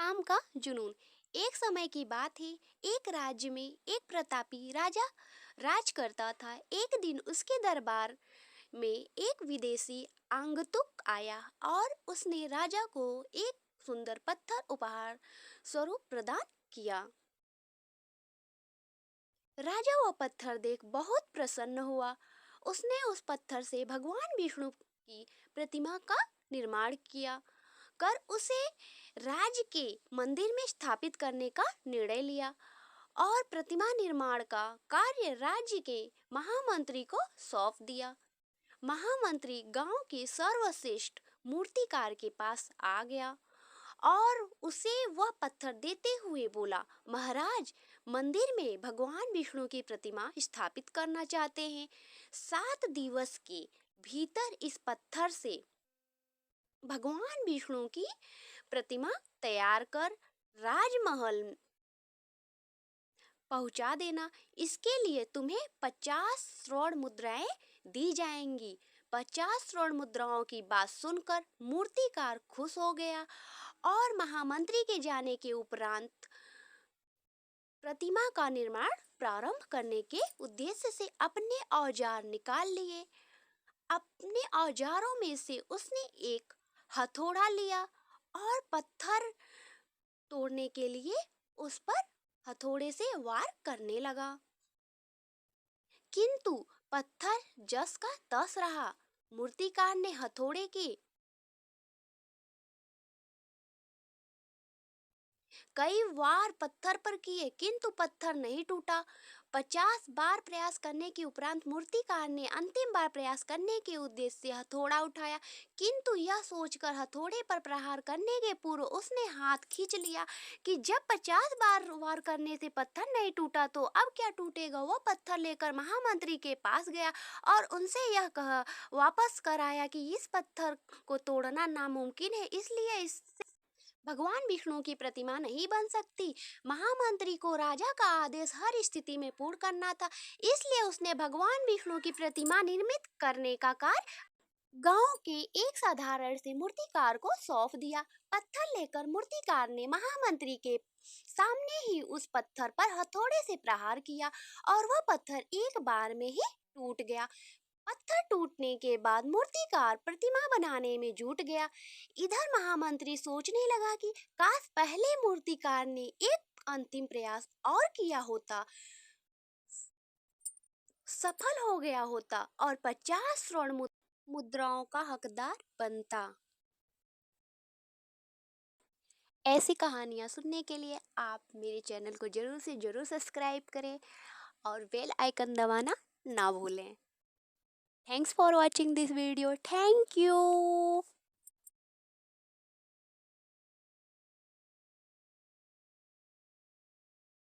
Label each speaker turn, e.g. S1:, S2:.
S1: काम का जुनून। एक समय की बात है, एक राज्य में एक प्रतापी राजा राज करता था। एक दिन उसके दरबार में एक विदेशी आगंतुक आया और उसने राजा को एक सुंदर पत्थर उपहार स्वरूप प्रदान किया। राजा वह पत्थर देख बहुत प्रसन्न हुआ। उसने उस पत्थर से भगवान विष्णु की प्रतिमा का निर्माण किया कर उसे राज्य के मंदिर में स्थापित करने का निर्णय लिया और प्रतिमा निर्माण का कार्य राज्य के महामंत्री को सौंप दिया। महामंत्री गांव के सर्वश्रेष्ठ मूर्तिकार के पास आ गया और उसे वह पत्थर देते हुए बोला, महाराज, मंदिर में भगवान विष्णु की प्रतिमा स्थापित करना चाहते हैं। 7 दिवस के भीतर इस पत्थर से भगवान विष्णु की प्रतिमा तैयार कर राजमहल पहुंचा देना। इसके लिए तुम्हें 50 स्वर्ण मुद्राएं दी जाएंगी। 50 स्वर्ण मुद्राओं की बात सुनकर मूर्तिकार खुश हो गया और महामंत्री के जाने के उपरांत प्रतिमा का निर्माण प्रारंभ करने के उद्देश्य से अपने औजार निकाल लिए। अपने औजारों में से उसने एक हथौड़ा लिया और पत्थर तोड़ने के लिए उस पर हथौड़े से वार करने लगा, किंतु पत्थर जस का तस रहा। मूर्तिकार ने हथौड़े के कई वार पत्थर पर किए किंतु पत्थर नहीं टूटा। 50 बार प्रयास करने के उपरांत मूर्तिकार ने अंतिम बार प्रयास करने के उद्देश्य से हथौड़ा उठाया, किंतु यह सोचकर हथौड़े पर प्रहार करने के पूर्व उसने हाथ खींच लिया कि जब 50 बार वार करने से पत्थर नहीं टूटा तो अब क्या टूटेगा। वह पत्थर लेकर महामंत्री के पास गया और उनसे यह कहा वापस कर आया कि इस पत्थर को तोड़ना नामुमकिन है, इसलिए इस भगवान विष्णु की प्रतिमा नहीं बन सकती। महामंत्री को राजा का आदेश हर स्थिति में पूर्ण करना था, इसलिए उसने भगवान विष्णु की प्रतिमा निर्मित करने का कार्य गांव के एक साधारण से मूर्तिकार को सौंप दिया। पत्थर लेकर मूर्तिकार ने महामंत्री के सामने ही उस पत्थर पर हथौड़े से प्रहार किया और वह पत्थर एक बार में ही टूट गया। पत्थर टूटने के बाद मूर्तिकार प्रतिमा बनाने में जुट गया। इधर महामंत्री सोचने लगा कि काश पहले मूर्तिकार ने एक अंतिम प्रयास और किया होता, सफल हो गया होता और 50 स्वर्ण मुद्राओं का हकदार बनता। ऐसी कहानियाँ सुनने के लिए आप मेरे चैनल को जरूर से जरूर सब्सक्राइब करें और बेल आइकन दबाना ना भूलें। Thanks for watching this video. Thank you.